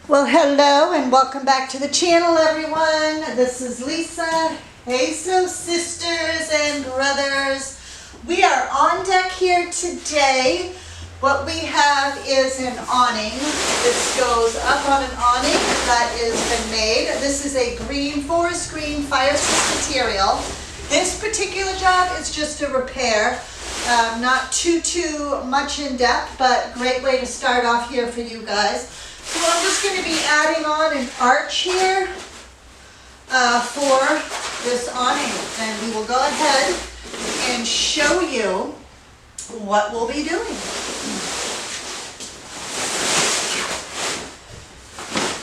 Well, hello and welcome back to the channel, everyone. This is Lisa. Hey, so sisters and brothers. We are on deck here today. What we have is an awning. This goes up on an awning that has been made. This is a green, forest green fire system material. This particular job is just a repair. Not too much in depth, but great way to start off here for you guys. So I'm just going to be adding on an arch here for this awning, and we will go ahead and show you what we'll be doing.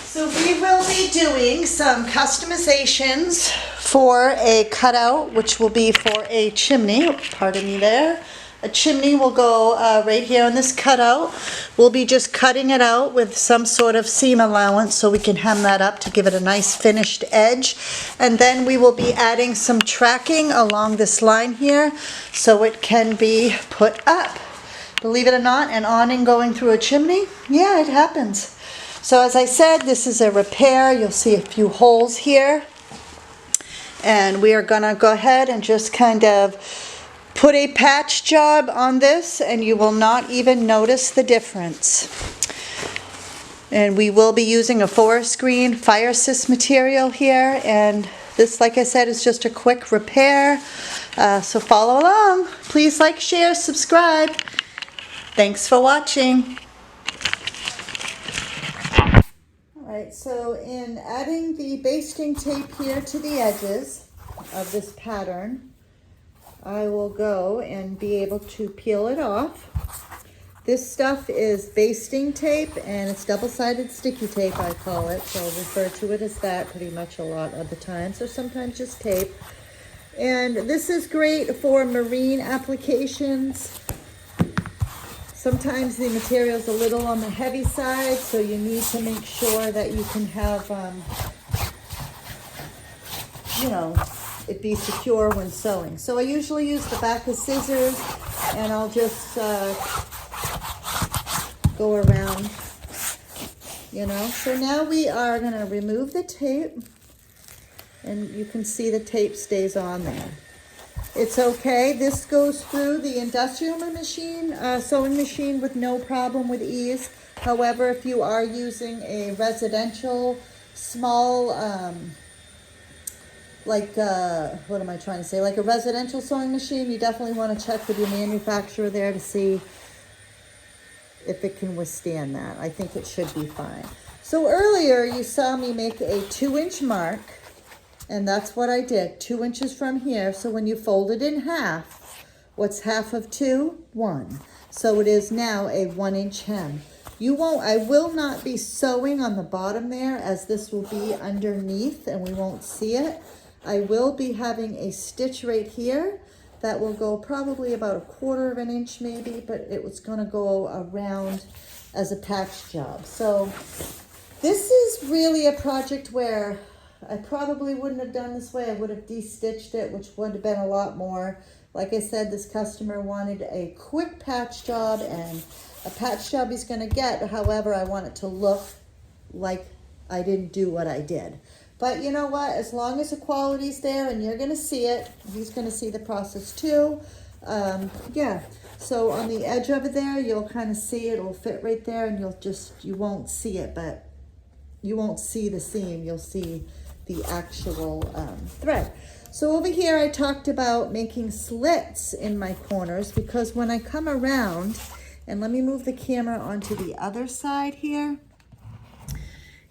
So we will be doing some customizations for a cutout, which will be for a chimney. Pardon me there. A chimney will go right here on this cutout. We'll be just cutting it out with some sort of seam allowance so we can hem that up to give it a nice finished edge. And then we will be adding some tracking along this line here so it can be put up. Believe it or not, an awning going through a chimney? Yeah, it happens. So as I said, this is a repair. You'll see a few holes here. And we are gonna go ahead and just kind of put a patch job on this, and you will not even notice the difference. And we will be using a forest green fire assist material here, and this, like I said, is just a quick repair. So follow along. Please like, share, subscribe. Thanks for watching. Alright, so in adding the basting tape here to the edges of this pattern, I will go and be able to peel it off. This stuff is basting tape, and it's double-sided sticky tape, I call it. So I'll refer to it as that pretty much a lot of the times, or sometimes just tape. And this is great for marine applications. Sometimes the material's a little on the heavy side, so you need to make sure that you can have, it be secure when sewing. So I usually use the back of scissors, and I'll just go around, So now we are going to remove the tape, and you can see the tape stays on there. It's okay. This goes through the industrial machine, sewing machine with no problem, with ease. However, if you are using a residential small like a residential sewing machine, you definitely want to check with your manufacturer there to see if it can withstand that. I think it should be fine. So earlier you saw me make a 2-inch mark, and that's what I did, 2 inches from here. So when you fold it in half, what's half of 2? 1. So it is now a 1-inch hem. I will not be sewing on the bottom there, as this will be underneath and we won't see it. I will be having a stitch right here that will go probably about 1/4 of an inch maybe, but it was going to go around as a patch job. So this is really a project where I probably wouldn't have done this way. I would have de-stitched it, which would have been a lot more. Like I said, this customer wanted a quick patch job, and a patch job he's going to get. However, I want it to look like I didn't do what I did. But you know what? As long as the quality's there and you're going to see it, he's going to see the process too. Yeah. So on the edge of it there, you'll kind of see it. It'll fit right there, and you won't see it, but you won't see the seam. You'll see the actual thread. So over here, I talked about making slits in my corners, because when I come around, and let me move the camera onto the other side here,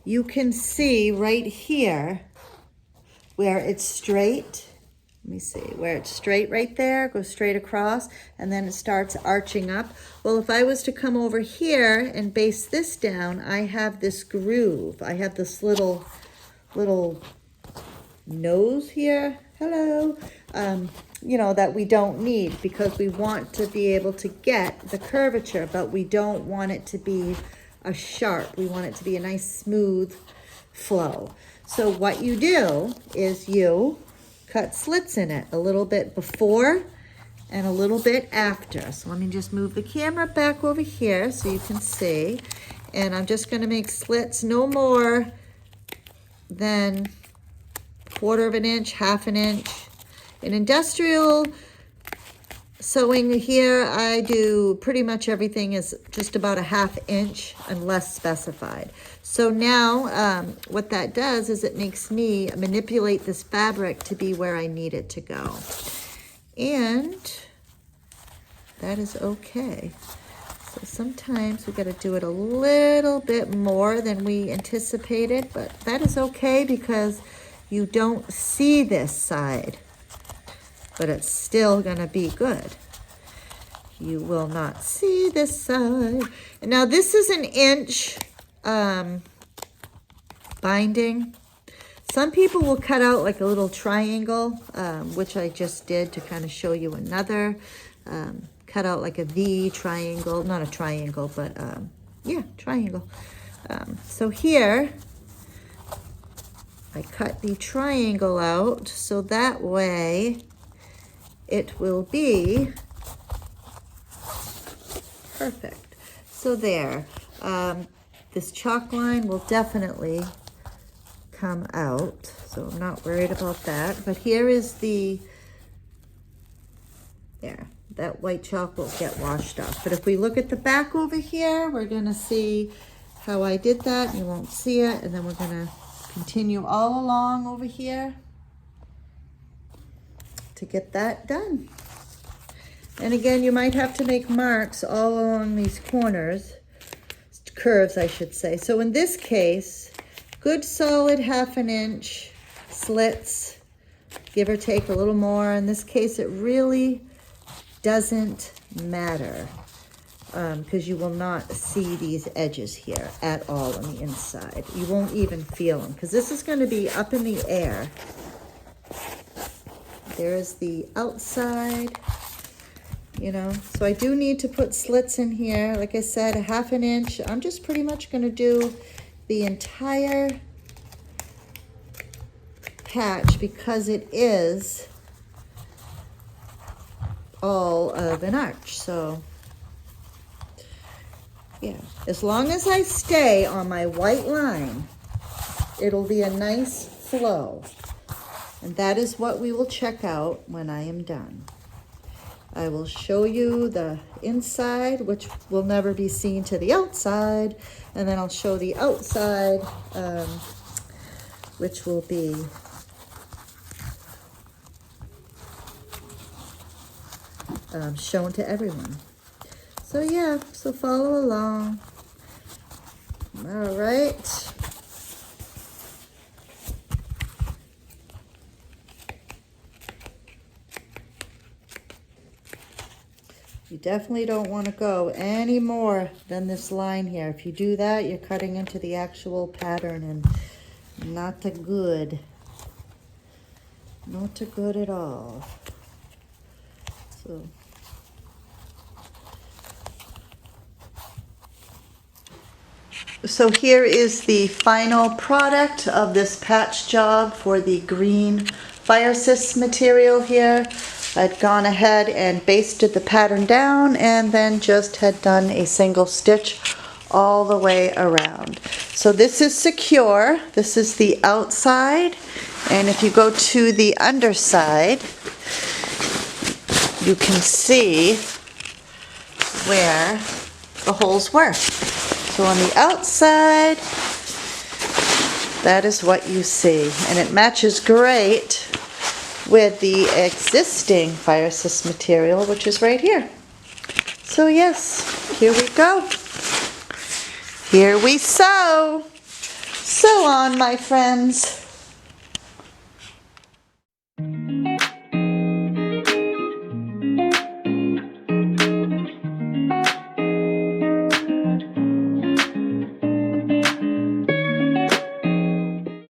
you can see right here where it's straight. Let me see, where it's straight right there, goes straight across, and then it starts arching up. Well, if I was to come over here and base this down, I have this groove. I have this little nose here, hello, that we don't need, because we want to be able to get the curvature, but we don't want it to be a sharp. We want it to be a nice smooth flow. So what you do is you cut slits in it, a little bit before and a little bit after. So let me just move the camera back over here so you can see. and I'm just going to make slits no more than 1/4 of an inch, 1/2 an inch. In industrial sewing here, I do pretty much everything is just about a 1/2 inch unless specified. So now what that does is it makes me manipulate this fabric to be where I need it to go. And that is okay. So sometimes we got to do it a little bit more than we anticipated, but that is okay because you don't see this side, but it's still going to be good. You will not see this side. And now this is an inch binding. Some people will cut out like a little triangle, which I just did to kind of show you another. Cut out like a V triangle, not a triangle, but yeah, triangle. So here, I cut the triangle out so that way it will be perfect. So there, this chalk line will definitely come out, so I'm not worried about that. But here is the, there, that white chalk will get washed off. But if we look at the back over here, we're gonna see how I did that. You won't see it, and then we're gonna continue all along over here to get that done. And again, you might have to make marks all along these corners, curves I should say. So in this case, good solid 1/2 an inch slits, give or take a little more. In this case, it really doesn't matter because you will not see these edges here at all on the inside. You won't even feel them because this is going to be up in the air. There's the outside, you know, so I do need to put slits in here. Like I said, 1/2 an inch. I'm just pretty much going to do the entire patch because it is all of an arch. So yeah, as long as I stay on my white line, it'll be a nice flow. And that is what we will check out when I am done. I will show you the inside, which will never be seen to the outside, and then I'll show the outside, which will be shown to everyone. So yeah, so follow along. All right. You definitely don't want to go any more than this line here. If you do that, you're cutting into the actual pattern and not a good. Not a good at all. So here is the final product of this patch job for the green Fire Assist material here. I'd gone ahead and basted the pattern down and then just had done a single stitch all the way around. So this is secure. This is the outside, and if you go to the underside, you can see where the holes were. So on the outside, that is what you see, and it matches great with the existing Fire Assist material, which is right here. So yes, here we go. Here we sew. Sew on, my friends.